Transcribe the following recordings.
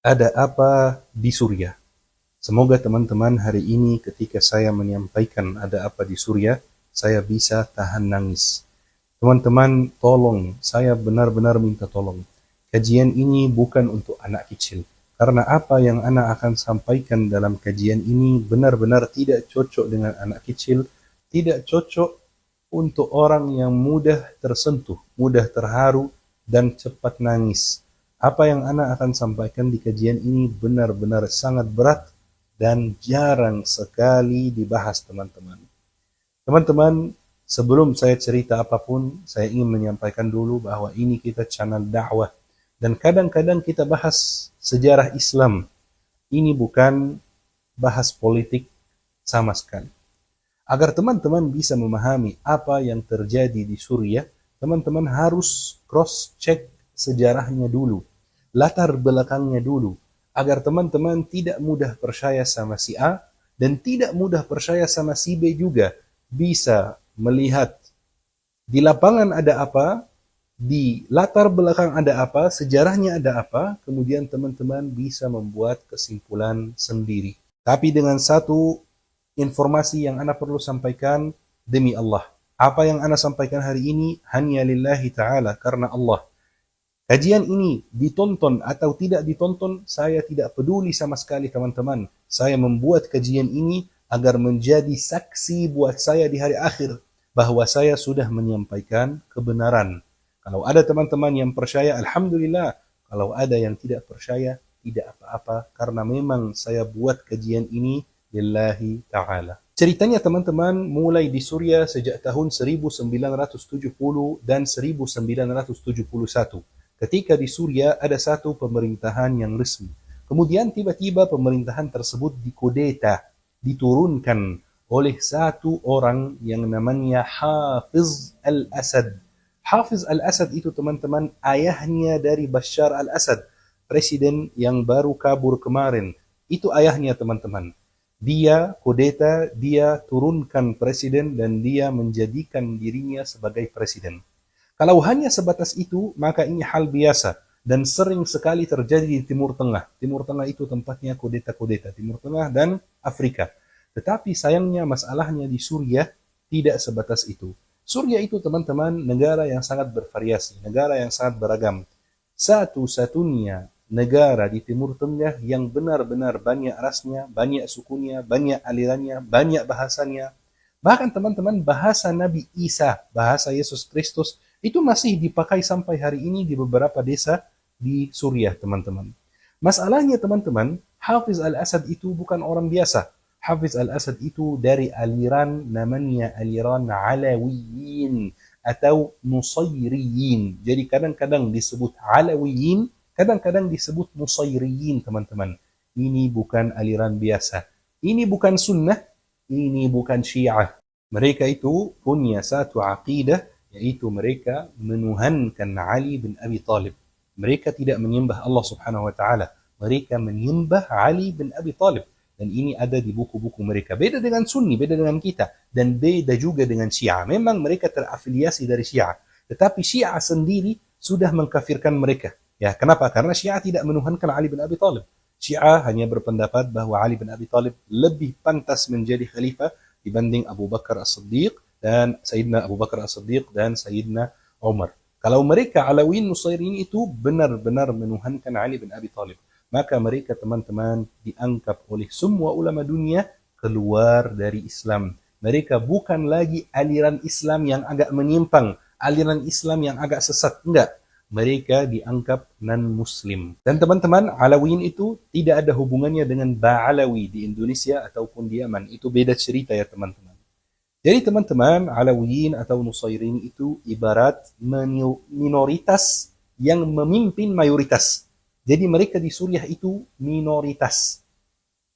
Ada apa di Suriah? Semoga teman-teman hari ini ketika saya menyampaikan ada apa di Suriah, saya bisa tahan nangis. Teman-teman, tolong, saya benar-benar minta tolong. Kajian ini bukan untuk anak kecil. Karena apa yang anak akan sampaikan dalam kajian ini benar-benar tidak cocok dengan anak kecil, tidak cocok untuk orang yang mudah tersentuh, mudah terharu, dan cepat nangis. Apa yang anak akan sampaikan di kajian ini benar-benar sangat berat dan jarang sekali dibahas teman-teman. Teman-teman, sebelum saya cerita apapun, saya ingin menyampaikan dulu bahwa ini kita channel dakwah. Dan kadang-kadang kita bahas sejarah Islam. Ini bukan bahas politik sama sekali. Agar teman-teman bisa memahami apa yang terjadi di Suriah, teman-teman harus cross-check sejarahnya dulu, latar belakangnya dulu, agar teman-teman tidak mudah percaya sama si A dan tidak mudah percaya sama si B juga. Bisa melihat di lapangan ada apa, di latar belakang ada apa, sejarahnya ada apa, kemudian teman-teman bisa membuat kesimpulan sendiri. Tapi dengan satu informasi yang Ana perlu sampaikan demi Allah. Apa yang Ana sampaikan hari ini hanya lillahi ta'ala, karena Allah. Kajian ini ditonton atau tidak ditonton, saya tidak peduli sama sekali teman-teman. Saya membuat kajian ini agar menjadi saksi buat saya di hari akhir bahwa saya sudah menyampaikan kebenaran. Kalau ada teman-teman yang percaya, alhamdulillah. Kalau ada yang tidak percaya, tidak apa-apa, karena memang saya buat kajian ini lillahi ta'ala. Ceritanya teman-teman mulai di Suriah sejak tahun 1970 dan 1971. Ketika di Suriah ada satu pemerintahan yang resmi. Kemudian tiba-tiba pemerintahan tersebut dikudeta, diturunkan oleh satu orang yang namanya Hafiz al-Assad. Hafiz al-Assad itu teman-teman ayahnya dari Bashar al-Assad, presiden yang baru kabur kemarin. Itu ayahnya teman-teman. Dia kudeta, dia turunkan presiden dan dia menjadikan dirinya sebagai presiden. Kalau hanya sebatas itu, maka ini hal biasa dan sering sekali terjadi di Timur Tengah. Timur Tengah itu tempatnya kudeta-kudeta, Timur Tengah dan Afrika. Tetapi sayangnya masalahnya di Suriah tidak sebatas itu. Suriah itu teman-teman negara yang sangat bervariasi, negara yang sangat beragam. Satu-satunya negara di Timur Tengah yang benar-benar banyak rasnya, banyak sukunya, banyak alirannya, banyak bahasanya. Bahkan teman-teman bahasa Nabi Isa, bahasa Yesus Kristus itu masih dipakai sampai hari ini di beberapa desa di Suriah teman-teman. Masalahnya teman-teman, Hafiz al-Assad itu bukan orang biasa. Hafiz al-Assad itu dari aliran namanya aliran Alawiyin atau Nusayriyin. Jadi kadang-kadang disebut Alawiyin, kadang-kadang disebut Nusayriyin teman-teman. Ini bukan aliran biasa. Ini bukan sunnah, ini bukan syiah. Mereka itu punya satu aqidah, yaitu mereka menuhankan Ali bin Abi Talib. Mereka tidak menyembah Allah subhanahu wa ta'ala. Mereka menyembah Ali bin Abi Talib. Dan ini ada di buku-buku mereka. Beda dengan Sunni, beda dengan kita. Dan beda juga dengan Syiah. Memang mereka terafiliasi dari Syiah. Tetapi Syiah sendiri sudah mengkafirkan mereka. Ya, kenapa? Karena Syiah tidak menuhankan Ali bin Abi Talib. Syiah hanya berpendapat bahwa Ali bin Abi Talib lebih pantas menjadi khalifah dibanding Abu Bakar As-Siddiq dan Sayyidina Abu Bakar As-Siddiq dan Sayyidina Umar. Kalau mereka Alawiyyin Nusayriyin itu benar-benar menuhankan Ali bin Abi Talib, maka mereka teman-teman dianggap oleh semua ulama dunia keluar dari Islam. Mereka bukan lagi aliran Islam yang agak menyimpang, aliran Islam yang agak sesat, enggak. Mereka dianggap non-muslim. Dan teman-teman, Alawiyin itu tidak ada hubungannya dengan Ba'alawi di Indonesia ataupun di Yaman. Itu beda cerita ya teman-teman. Jadi teman-teman, Alawiyin atau Nusayrin itu ibarat minoritas yang memimpin mayoritas. Jadi mereka di Suriah itu minoritas.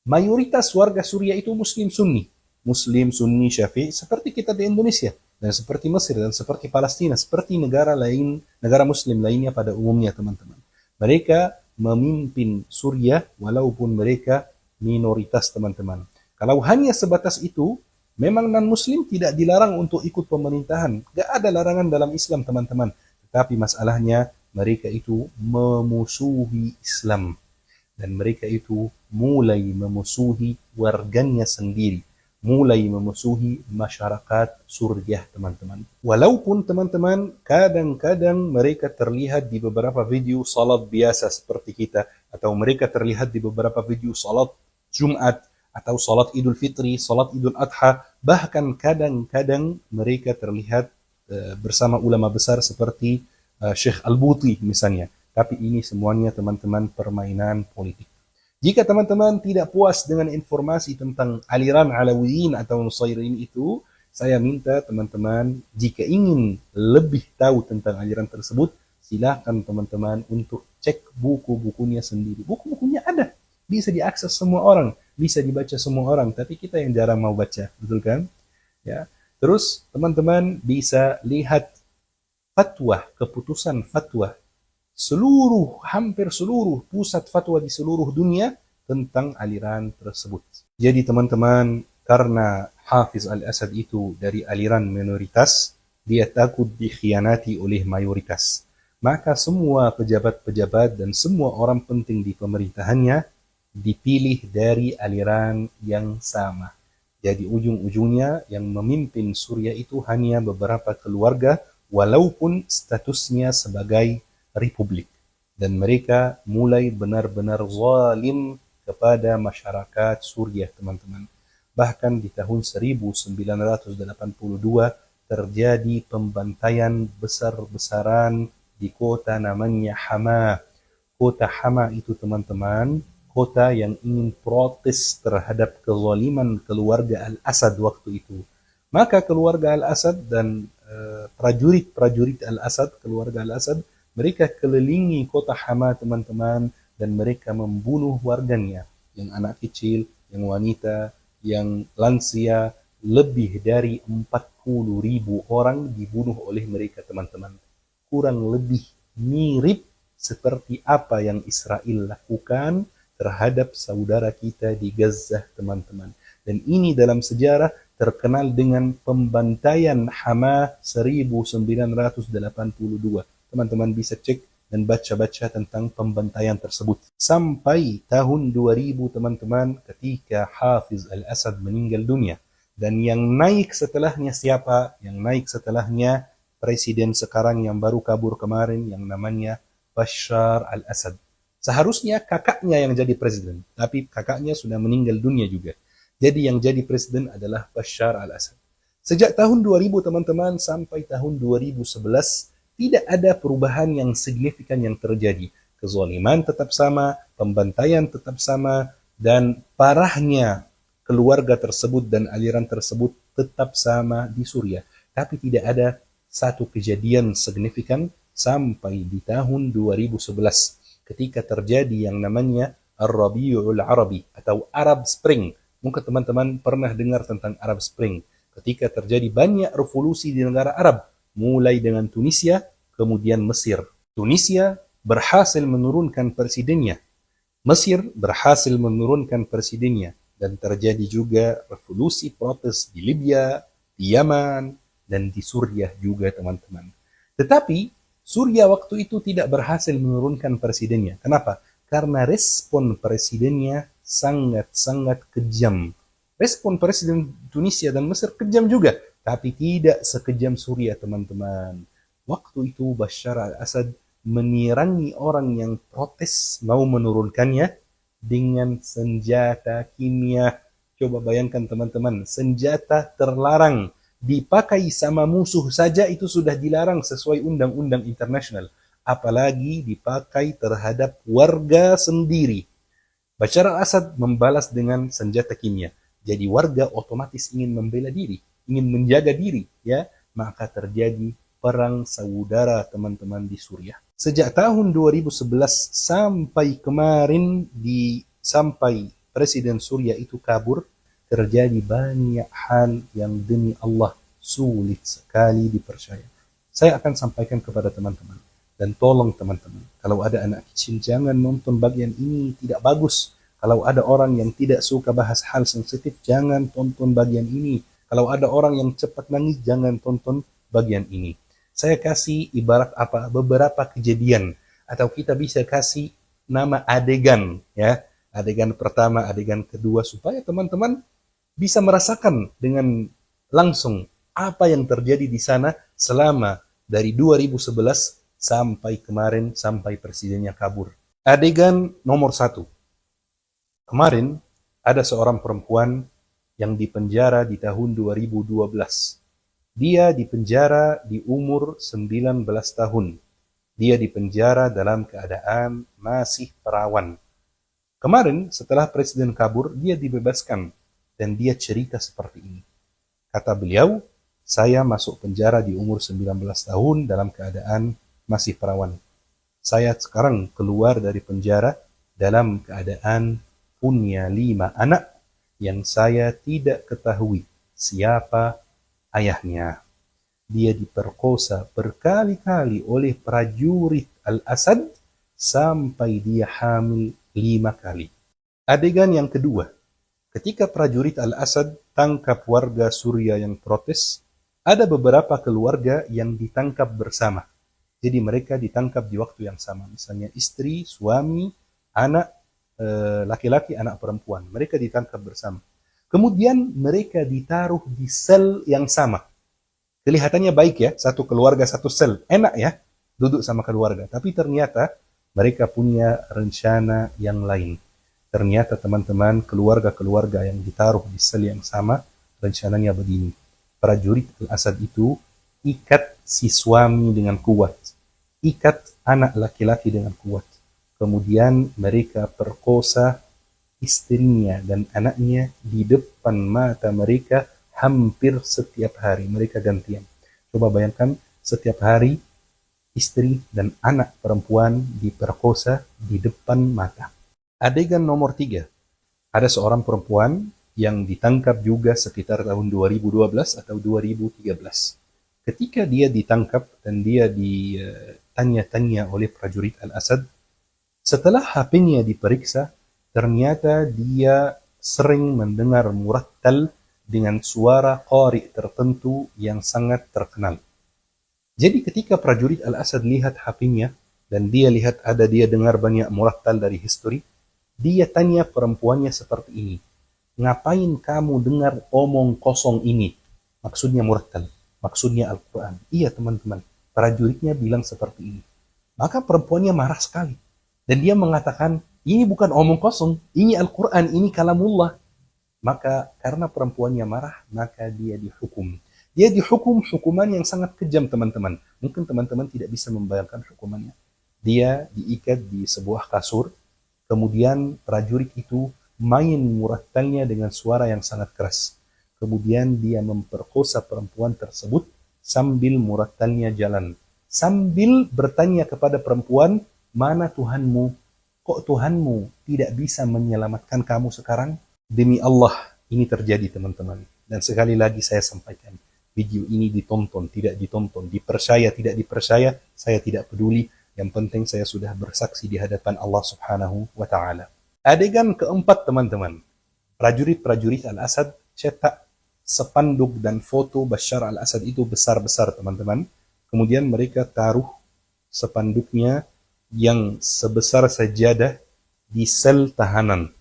Mayoritas warga Suriah itu Muslim Sunni. Muslim Sunni Syafi'i seperti kita di Indonesia. Dan seperti Mesir dan seperti Palestina. Seperti negara lain, negara Muslim lainnya pada umumnya teman-teman. Mereka memimpin Suriah walaupun mereka minoritas teman-teman. Kalau hanya sebatas itu, memang non-muslim tidak dilarang untuk ikut pemerintahan. Gak ada larangan dalam Islam teman-teman. Tetapi masalahnya mereka itu memusuhi Islam. dan mereka itu mulai memusuhi warganya sendiri, mulai memusuhi masyarakat Suriah, teman-teman. Walaupun teman-teman kadang-kadang mereka terlihat di beberapa video salat biasa seperti kita, atau mereka terlihat di beberapa video salat Jumat, atau salat Idul Fitri, salat Idul Adha, bahkan kadang-kadang mereka terlihat bersama ulama besar seperti Syekh Al-Buti misalnya. Tapi ini semuanya teman-teman permainan politik. Jika teman-teman tidak puas dengan informasi tentang aliran Alawiyin atau Nusayriyin itu, saya minta teman-teman jika ingin lebih tahu tentang aliran tersebut, silakan teman-teman untuk cek buku-bukunya sendiri. Buku-bukunya ada, bisa diakses semua orang, bisa dibaca semua orang, tapi kita yang jarang mau baca, betul kan? Ya. Terus teman-teman bisa lihat fatwa, keputusan fatwa hampir seluruh pusat fatwa di seluruh dunia tentang aliran tersebut. Jadi teman-teman, karena Hafiz Al-Asad itu dari aliran minoritas, dia takut dikhianati oleh mayoritas. Maka semua pejabat-pejabat dan semua orang penting di pemerintahannya dipilih dari aliran yang sama. Jadi ujung-ujungnya yang memimpin Suriah itu hanya beberapa keluarga, walaupun statusnya sebagai republik, dan mereka mulai benar-benar zalim kepada masyarakat Suriah, teman-teman. Bahkan di tahun 1982 terjadi pembantaian besar-besaran di kota namanya Hama. Kota Hama itu teman-teman, kota yang ingin protes terhadap kezaliman keluarga Al-Asad waktu itu. Maka keluarga Al-Asad dan prajurit-prajurit Al-Asad, keluarga Al-Asad, mereka kelilingi kota Hama, teman-teman, dan mereka membunuh warganya, yang anak kecil, yang wanita, yang lansia, lebih dari 40.000 orang dibunuh oleh mereka, teman-teman. Kurang lebih mirip seperti apa yang Israel lakukan terhadap saudara kita di Gaza, teman-teman. Dan ini dalam sejarah terkenal dengan pembantaian Hama 1982. Teman-teman bisa cek dan baca-baca tentang pembantaian tersebut. Sampai tahun 2000, teman-teman, ketika Hafiz Al-Asad meninggal dunia. Dan yang naik setelahnya siapa? Yang naik setelahnya presiden sekarang yang baru kabur kemarin, yang namanya Bashar Al-Assad. Seharusnya kakaknya yang jadi presiden, tapi kakaknya sudah meninggal dunia juga. Jadi yang jadi presiden adalah Bashar Al-Assad. Sejak tahun 2000, teman-teman, sampai tahun 2011, tidak ada perubahan yang signifikan yang terjadi. Kezaliman tetap sama, pembantaian tetap sama, dan parahnya keluarga tersebut dan aliran tersebut tetap sama di Suriah. Tapi tidak ada satu kejadian signifikan sampai di tahun 2011 ketika terjadi yang namanya Ar-Rabi'ul Arabi atau Arab Spring. Mungkin teman-teman pernah dengar tentang Arab Spring. Ketika terjadi banyak revolusi di negara Arab, mulai dengan Tunisia, kemudian Mesir. Tunisia berhasil menurunkan presidennya. Mesir berhasil menurunkan presidennya. Dan terjadi juga revolusi protes di Libya, di Yaman, dan di Suriah juga, teman-teman. Tetapi Suriah waktu itu tidak berhasil menurunkan presidennya. Kenapa? Karena respon presidennya sangat-sangat kejam. Respon presiden Tunisia dan Mesir kejam juga, tapi tidak sekejam Suriah, teman-teman. Waktu itu Bashar al-Assad menyerang orang yang protes mau menurunkannya dengan senjata kimia. Coba bayangkan, teman-teman, senjata terlarang dipakai sama musuh saja itu sudah dilarang sesuai undang-undang internasional, apalagi dipakai terhadap warga sendiri. Bashar al-Assad membalas dengan senjata kimia. Jadi warga otomatis ingin membela diri, ingin menjaga diri, ya. Maka terjadi perang saudara, teman-teman, di Suriah. Sejak tahun 2011 sampai kemarin sampai presiden Suriah itu kabur, terjadi banyak hal yang demi Allah sulit sekali dipercaya. Saya akan sampaikan kepada teman-teman. Dan tolong teman-teman, kalau ada anak kecil jangan nonton bagian ini, tidak bagus. Kalau ada orang yang tidak suka bahas hal sensitif, jangan tonton bagian ini. Kalau ada orang yang cepat nangis, jangan tonton bagian ini. Saya kasih ibarat beberapa kejadian, atau kita bisa kasih nama adegan, ya, adegan pertama, adegan kedua, supaya teman-teman bisa merasakan dengan langsung apa yang terjadi di sana selama dari 2011 sampai kemarin, sampai presidennya kabur. Adegan nomor 1. Kemarin ada seorang perempuan yang dipenjara di tahun 2012. Dia dipenjara di umur 19 tahun. Dia dipenjara dalam keadaan masih perawan. Kemarin setelah presiden kabur, dia dibebaskan dan dia cerita seperti ini. Kata beliau, saya masuk penjara di umur 19 tahun dalam keadaan masih perawan. Saya sekarang keluar dari penjara dalam keadaan punya 5 anak yang saya tidak ketahui siapa ayahnya. Dia diperkosa berkali-kali oleh prajurit Al-Asad sampai dia hamil 5 kali. Adegan yang kedua, ketika prajurit Al-Asad tangkap warga Suria yang protes, ada beberapa keluarga yang ditangkap bersama. Jadi mereka ditangkap di waktu yang sama. Misalnya istri, suami, anak laki-laki, anak perempuan. Mereka ditangkap bersama. Kemudian mereka ditaruh di sel yang sama. Kelihatannya baik ya, satu keluarga satu sel. Enak ya, duduk sama keluarga. Tapi ternyata mereka punya rencana yang lain. Ternyata teman-teman, keluarga-keluarga yang ditaruh di sel yang sama, rencananya begini. Prajurit Al-Asad itu ikat si suami dengan kuat. Ikat anak laki-laki dengan kuat. Kemudian mereka perkosa istrinya dan anaknya di depan mata mereka hampir setiap hari. Mereka gantian. Coba bayangkan, setiap hari istri dan anak perempuan diperkosa di depan mata. Adegan nomor 3. Ada seorang perempuan yang ditangkap juga sekitar tahun 2012 atau 2013. Ketika dia ditangkap dan dia ditanya-tanya oleh prajurit Al-Asad, setelah HP-nya diperiksa, ternyata dia sering mendengar murattal dengan suara qari tertentu yang sangat terkenal. Jadi ketika prajurit Al-Asad lihat HP-nya dan dia lihat ada dia dengar banyak murattal dari history, dia tanya perempuannya seperti ini. Ngapain kamu dengar omong kosong ini? Maksudnya murattal, maksudnya Al-Quran. Iya teman-teman, prajuritnya bilang seperti ini. Maka perempuannya marah sekali. Dan dia mengatakan, ini bukan omong kosong, ini Al-Quran, ini kalamullah. Maka karena perempuannya marah, maka dia dihukum. Dia dihukum hukuman yang sangat kejam teman-teman. Mungkin teman-teman tidak bisa membayangkan hukumannya. Dia diikat di sebuah kasur, kemudian prajurit itu main murattalnya dengan suara yang sangat keras. Kemudian dia memperkosa perempuan tersebut sambil murattalnya jalan. Sambil bertanya kepada perempuan, mana Tuhanmu? Kok Tuhanmu tidak bisa menyelamatkan kamu sekarang? Demi Allah, ini terjadi teman-teman. Dan sekali lagi saya sampaikan, video ini ditonton, tidak ditonton, dipercaya, tidak dipercaya, saya tidak peduli. Yang penting saya sudah bersaksi di hadapan Allah Subhanahu wa Ta'ala. Adegan keempat teman-teman. Prajurit-prajurit Al-Asad cetak spanduk dan foto Bashar Al-Asad itu besar-besar teman-teman. Kemudian mereka taruh spanduknya yang sebesar sajadah di sel tahanan.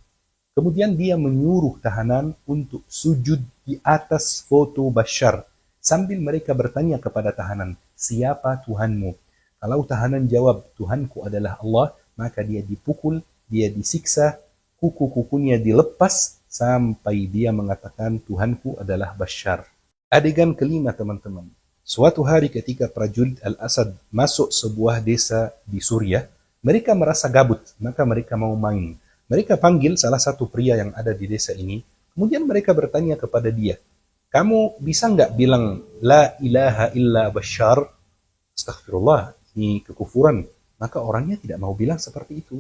Kemudian dia menyuruh tahanan untuk sujud di atas foto Bashar. Sambil mereka bertanya kepada tahanan, siapa Tuhanmu? Kalau tahanan jawab, Tuhanku adalah Allah, maka dia dipukul, dia disiksa, kuku-kukunya dilepas, sampai dia mengatakan Tuhanku adalah Bashar. Adegan kelima teman-teman. Suatu hari ketika prajurit Al-Asad masuk sebuah desa di Suriah, mereka merasa gabut, maka mereka mau main. Mereka panggil salah satu pria yang ada di desa ini, kemudian mereka bertanya kepada dia, kamu bisa nggak bilang La ilaha illa Bashar? Astaghfirullah, ini kekufuran. Maka orangnya tidak mau bilang seperti itu.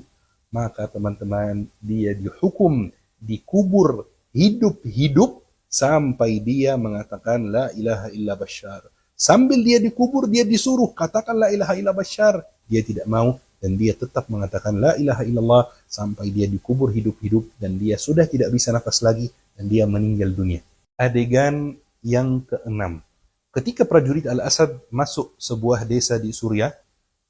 Maka teman-teman, dia dihukum, dikubur hidup-hidup sampai dia mengatakan La ilaha illa Bashar. Sambil dia dikubur, dia disuruh katakan La ilaha illa Bashar. Dia tidak mau dan dia tetap mengatakan La ilaha illallah sampai dia dikubur hidup-hidup dan dia sudah tidak bisa nafas lagi dan dia meninggal dunia. Adegan yang keenam. Ketika prajurit Al-Asad masuk sebuah desa di Suriah,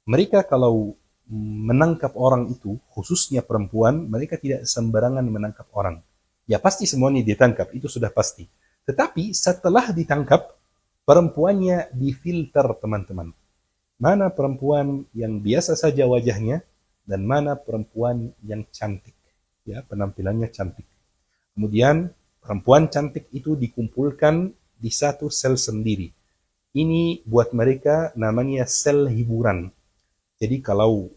mereka kalau menangkap orang itu, khususnya perempuan, mereka tidak sembarangan menangkap orang. Ya pasti semuanya ditangkap, itu sudah pasti. Tetapi setelah ditangkap, perempuannya difilter, teman-teman. Mana perempuan yang biasa saja wajahnya, dan mana perempuan yang cantik. Ya, penampilannya cantik. Kemudian perempuan cantik itu dikumpulkan di satu sel sendiri. Ini buat mereka namanya sel hiburan. Jadi kalau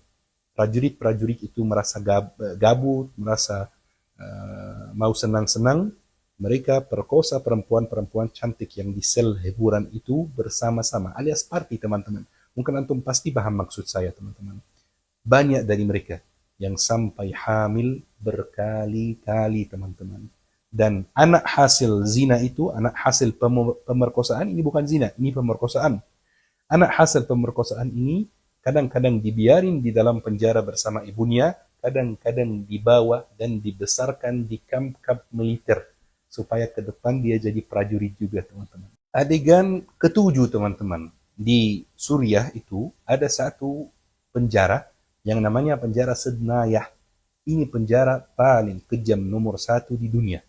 prajurit-prajurit itu merasa gabut, merasa mau senang-senang, mereka perkosa perempuan-perempuan cantik yang di sel hiburan itu bersama-sama, alias party, teman-teman. Mungkin antum pasti paham maksud saya, teman-teman. Banyak dari mereka yang sampai hamil berkali-kali, teman-teman. Dan anak hasil zina itu, anak hasil pemerkosaan, ini bukan zina, ini pemerkosaan. Anak hasil pemerkosaan ini kadang-kadang dibiarin di dalam penjara bersama ibunya, kadang-kadang dibawa dan dibesarkan di kamp-kamp militer supaya ke depan dia jadi prajurit juga, teman-teman. Adegan ketujuh, teman-teman, di Suriah itu ada satu penjara yang namanya penjara Sednayah. Ini penjara paling kejam nomor satu di dunia.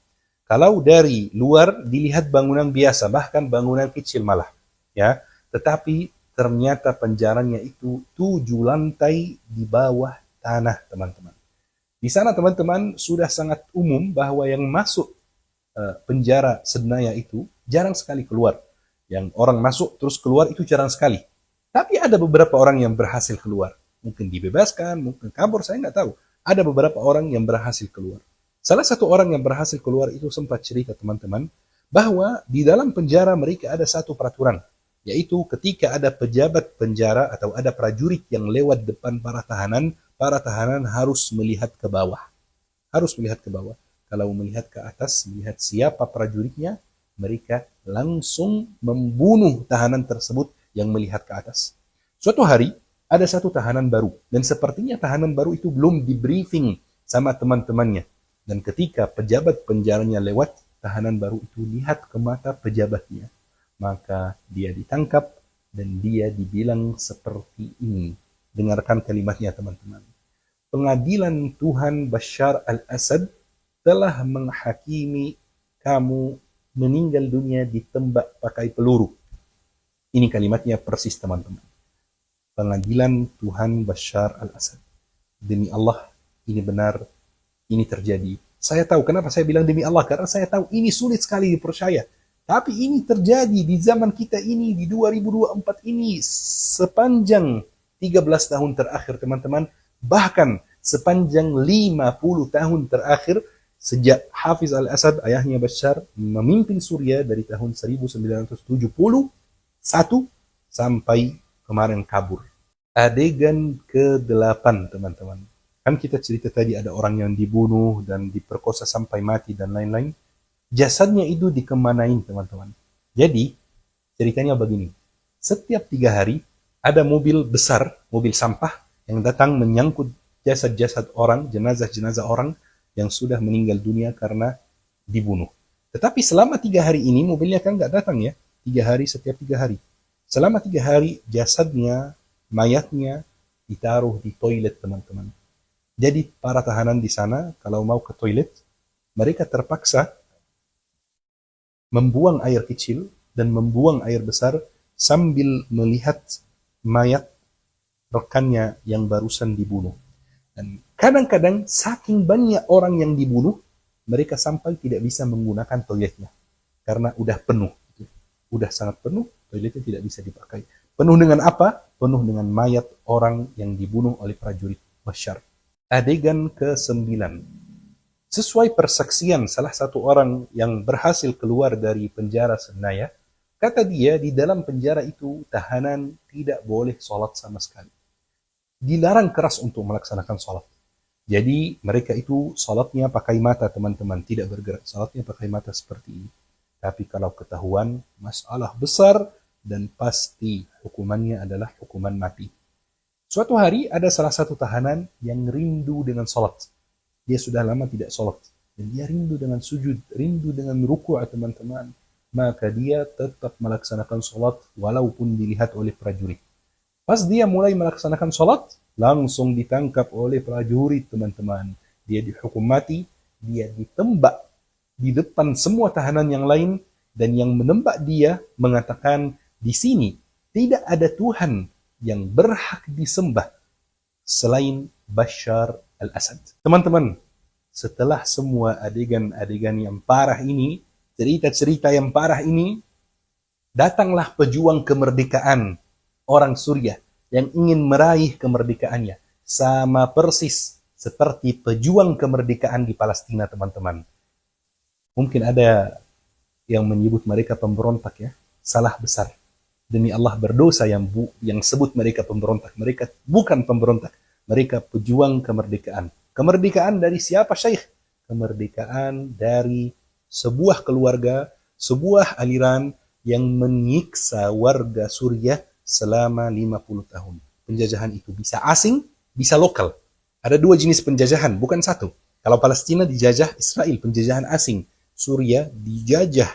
Kalau dari luar dilihat bangunan biasa, bahkan bangunan kecil malah, ya. Tetapi ternyata penjaranya itu 7 lantai di bawah tanah, teman-teman. Di sana, teman-teman, sudah sangat umum bahwa yang masuk penjara Sednaya itu jarang sekali keluar. Yang orang masuk terus keluar itu jarang sekali. Tapi ada beberapa orang yang berhasil keluar. Mungkin dibebaskan, mungkin kabur, saya nggak tahu. Ada beberapa orang yang berhasil keluar. Salah satu orang yang berhasil keluar itu sempat cerita, teman-teman, bahwa di dalam penjara mereka ada satu peraturan, yaitu ketika ada pejabat penjara atau ada prajurit yang lewat depan para tahanan harus melihat ke bawah. Harus melihat ke bawah. Kalau melihat ke atas, melihat siapa prajuritnya, mereka langsung membunuh tahanan tersebut yang melihat ke atas. Suatu hari, ada satu tahanan baru, dan sepertinya tahanan baru itu belum di briefing sama teman-temannya. Dan ketika pejabat penjaranya lewat, tahanan baru itu lihat ke mata pejabatnya. Maka dia ditangkap dan dia dibilang seperti ini. Dengarkan kalimatnya, teman-teman. Pengadilan Tuhan Bashar al-Assad telah menghakimi kamu meninggal dunia ditembak pakai peluru. Ini kalimatnya persis, teman-teman. Pengadilan Tuhan Bashar al-Assad. Demi Allah, ini benar, ini terjadi. Saya tahu kenapa saya bilang demi Allah, karena saya tahu ini sulit sekali dipercaya. Tapi ini terjadi di zaman kita ini, di 2024 ini, sepanjang 13 tahun terakhir, teman-teman. Bahkan sepanjang 50 tahun terakhir, sejak Hafiz al-Assad, ayahnya Bashar, memimpin Suriah dari tahun 1971 sampai kemarin kabur. Adegan ke-8, teman-teman. Kan kita cerita tadi ada orang yang dibunuh dan diperkosa sampai mati dan lain-lain. Jasadnya itu dikemanain, teman-teman. Jadi, ceritanya begini. Setiap 3 hari, ada mobil besar, mobil sampah, yang datang menyangkut jasad-jasad orang, jenazah-jenazah orang yang sudah meninggal dunia karena dibunuh. Tetapi selama 3 hari ini, mobilnya kan nggak datang ya. 3 hari, setiap 3 hari. Selama 3 hari, jasadnya, mayatnya, ditaruh di toilet, teman-teman. Jadi para tahanan di sana kalau mau ke toilet, mereka terpaksa membuang air kecil dan membuang air besar sambil melihat mayat rekannya yang barusan dibunuh. Dan kadang-kadang saking banyak orang yang dibunuh, mereka sampai tidak bisa menggunakan toiletnya. Karena udah penuh. Udah sangat penuh, toiletnya tidak bisa dipakai. Penuh dengan apa? Penuh dengan mayat orang yang dibunuh oleh prajurit Bashar. Adegan ke-9. Sesuai persaksian salah satu orang yang berhasil keluar dari penjara Sednaya, kata dia di dalam penjara itu tahanan tidak boleh sholat sama sekali. Dilarang keras untuk melaksanakan sholat. Jadi mereka itu sholatnya pakai mata, teman-teman, tidak bergerak. Sholatnya pakai mata seperti ini. Tapi kalau ketahuan, masalah besar dan pasti hukumannya adalah hukuman mati. Suatu hari ada salah satu tahanan yang rindu dengan sholat. Dia sudah lama tidak sholat. Dan dia rindu dengan sujud, rindu dengan ruku', teman-teman. Maka dia tetap melaksanakan sholat walaupun dilihat oleh prajurit. Pas dia mulai melaksanakan sholat, langsung ditangkap oleh prajurit, teman-teman. Dia dihukum mati, dia ditembak di depan semua tahanan yang lain, dan yang menembak dia mengatakan, di sini tidak ada Tuhan yang berhak disembah selain Bashar al-Assad. Teman-teman, setelah semua adegan-adegan yang parah ini, cerita-cerita yang parah ini, datanglah pejuang kemerdekaan orang Suriah yang ingin meraih kemerdekaannya. Sama persis seperti pejuang kemerdekaan di Palestina, teman-teman. Mungkin ada yang menyebut mereka pemberontak ya. Salah besar. Demi Allah berdosa yang sebut mereka pemberontak. Mereka bukan pemberontak. Mereka pejuang kemerdekaan. Kemerdekaan dari siapa, Syekh? Kemerdekaan dari sebuah keluarga, sebuah aliran yang menyiksa warga Suriah selama 50 tahun. Penjajahan itu bisa asing, bisa lokal. Ada dua jenis penjajahan, bukan satu. Kalau Palestina dijajah Israel, penjajahan asing. Suriah dijajah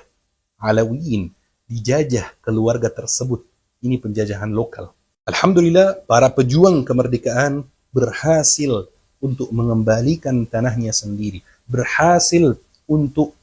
Alawiyin, dijajah keluarga tersebut. Ini penjajahan lokal. Alhamdulillah, para pejuang kemerdekaan berhasil untuk mengembalikan tanahnya sendiri. Berhasil untuk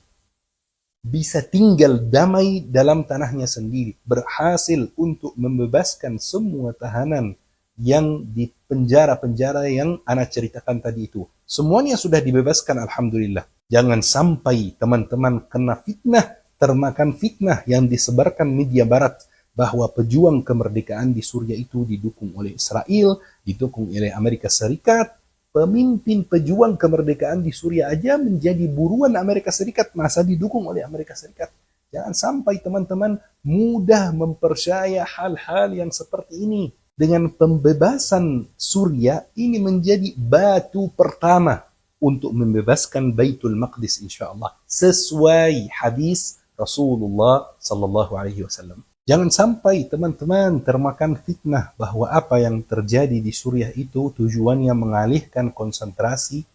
bisa tinggal damai dalam tanahnya sendiri. Berhasil untuk membebaskan semua tahanan yang di penjara-penjara yang ana ceritakan tadi itu. Semuanya sudah dibebaskan, alhamdulillah. Jangan sampai teman-teman kena fitnah, termakan fitnah yang disebarkan media barat bahwa pejuang kemerdekaan di Suriah itu didukung oleh Israel, didukung oleh Amerika Serikat. Pemimpin pejuang kemerdekaan di Suriah aja menjadi buruan Amerika Serikat, masa didukung oleh Amerika Serikat. Jangan sampai teman-teman mudah mempercaya hal-hal yang seperti ini. Dengan pembebasan Suriah, ini menjadi batu pertama untuk membebaskan Baitul Maqdis insyaallah sesuai hadis Rasulullah sallallahu alaihi wasallam. Jangan sampai teman-teman termakan fitnah bahwa apa yang terjadi di Suriah itu tujuannya mengalihkan konsentrasi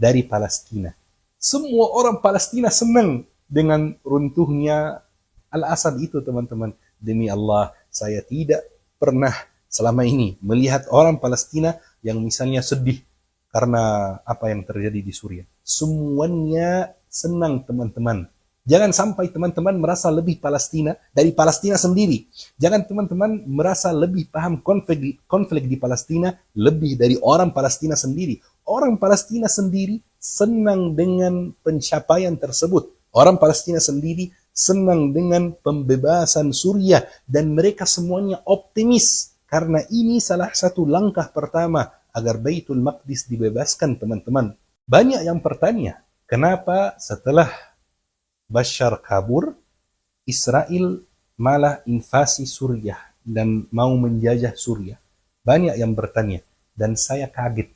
dari Palestina. Semua orang Palestina senang dengan runtuhnya Al-Assad itu, teman-teman. Demi Allah, saya tidak pernah selama ini melihat orang Palestina yang misalnya sedih karena apa yang terjadi di Suriah. Semuanya senang, teman-teman. Jangan sampai teman-teman merasa lebih Palestina dari Palestina sendiri. Jangan teman-teman merasa lebih paham konflik di Palestina lebih dari orang Palestina sendiri. Orang Palestina sendiri senang dengan pencapaian tersebut. Orang Palestina sendiri senang dengan pembebasan Suriah. Dan mereka semuanya optimis. Karena ini salah satu langkah pertama agar Baitul Maqdis dibebaskan, teman-teman. Banyak yang bertanya, kenapa setelah Bashar kabur, Israel malah invasi Suriah dan mau menjajah Suriah. Banyak yang bertanya, dan saya kaget.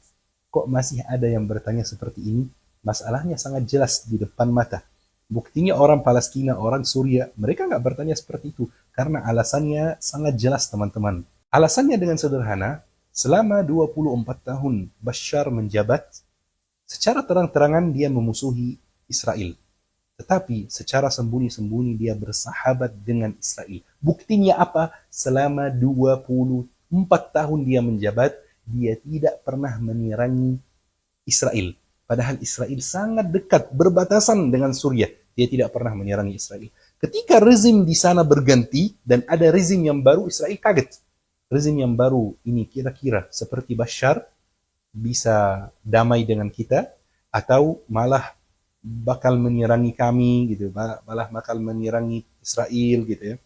Kok masih ada yang bertanya seperti ini? Masalahnya sangat jelas di depan mata. Buktinya orang Palestina, orang Suriah, mereka nggak bertanya seperti itu. Karena alasannya sangat jelas, teman-teman. Alasannya dengan sederhana, selama 24 tahun Bashar menjabat, secara terang-terangan dia memusuhi Israel. Tetapi secara sembunyi-sembunyi dia bersahabat dengan Israel. Buktinya apa? Selama 24 tahun dia menjabat, dia tidak pernah menyerang Israel. Padahal Israel sangat dekat, berbatasan dengan Suriah. Dia tidak pernah menyerang Israel. Ketika rezim di sana berganti dan ada rezim yang baru, Israel kaget. Rezim yang baru ini kira-kira seperti Bashar bisa damai dengan kita atau malah bakal menyerangi kami gitu, malah bakal menyerangi Israel gitu ya.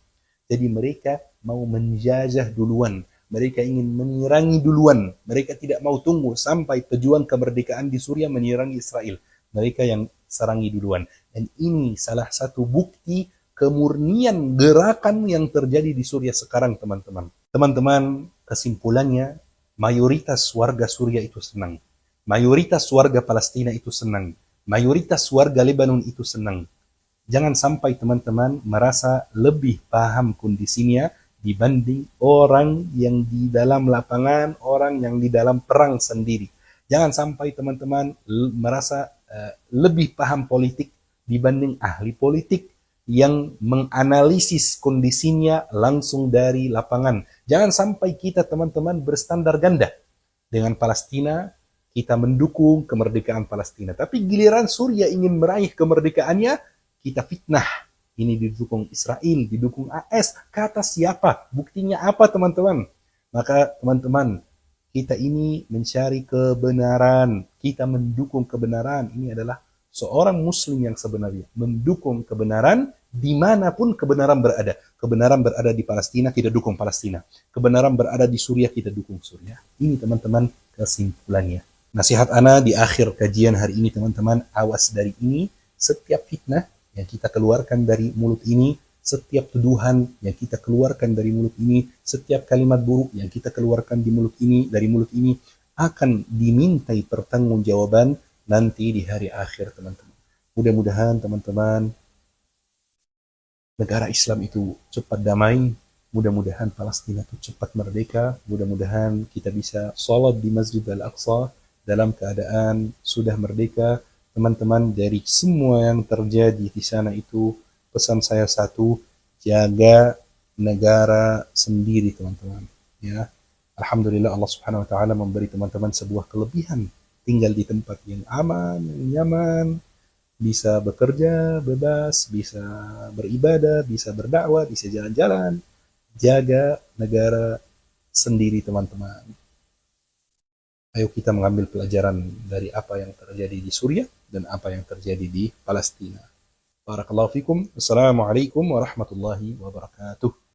Jadi mereka mau menjajah duluan, mereka ingin menyerangi duluan, mereka tidak mau tunggu sampai pejuang kemerdekaan di Suriah menyerangi Israel, mereka yang serangi duluan. Dan ini salah satu bukti kemurnian gerakan yang terjadi di Suriah sekarang, teman-teman. Teman-teman, kesimpulannya mayoritas warga Suriah itu senang, mayoritas warga Palestina itu senang, mayoritas warga Lebanon itu senang. Jangan sampai teman-teman merasa lebih paham kondisinya dibanding orang yang di dalam lapangan, orang yang di dalam perang sendiri. Jangan sampai teman-teman merasa lebih paham politik dibanding ahli politik. yang menganalisis kondisinya langsung dari lapangan. Jangan sampai kita teman-teman berstandar ganda. Dengan Palestina, kita mendukung kemerdekaan Palestina. Tapi giliran Suriah ingin meraih kemerdekaannya, kita fitnah. Ini didukung Israel, didukung AS. Kata siapa? Buktinya apa teman-teman? Maka teman-teman, kita ini mencari kebenaran. Kita mendukung kebenaran. Ini adalah seorang muslim yang sebenarnya mendukung kebenaran dimanapun kebenaran berada. Kebenaran berada di Palestina, kita dukung Palestina. Kebenaran berada di Suriah, kita dukung Suriah. Ini teman-teman kesimpulannya. Nasihat ana di akhir kajian hari ini teman-teman, awas dari ini. Setiap fitnah yang kita keluarkan dari mulut ini, setiap tuduhan yang kita keluarkan dari mulut ini, setiap kalimat buruk yang kita keluarkan di mulut ini, dari mulut ini, akan dimintai pertanggungjawaban nanti di hari akhir teman-teman. Mudah-mudahan teman-teman negara Islam itu cepat damai, mudah-mudahan Palestina itu cepat merdeka, mudah-mudahan kita bisa sholat di Masjid Al-Aqsa dalam keadaan sudah merdeka. Teman-teman, dari semua yang terjadi di sana itu, pesan saya satu, jaga negara sendiri teman-teman. Ya, Alhamdulillah Allah Subhanahu Wa Taala memberi teman-teman sebuah kelebihan, tinggal di tempat yang aman, yang nyaman, bisa bekerja bebas, bisa beribadah, bisa berdakwah, bisa jalan-jalan. Jaga negara sendiri teman-teman. Ayo kita mengambil pelajaran dari apa yang terjadi di Suriah dan apa yang terjadi di Palestina. Barakallahu fikum. Assalamualaikum warahmatullahi wabarakatuh.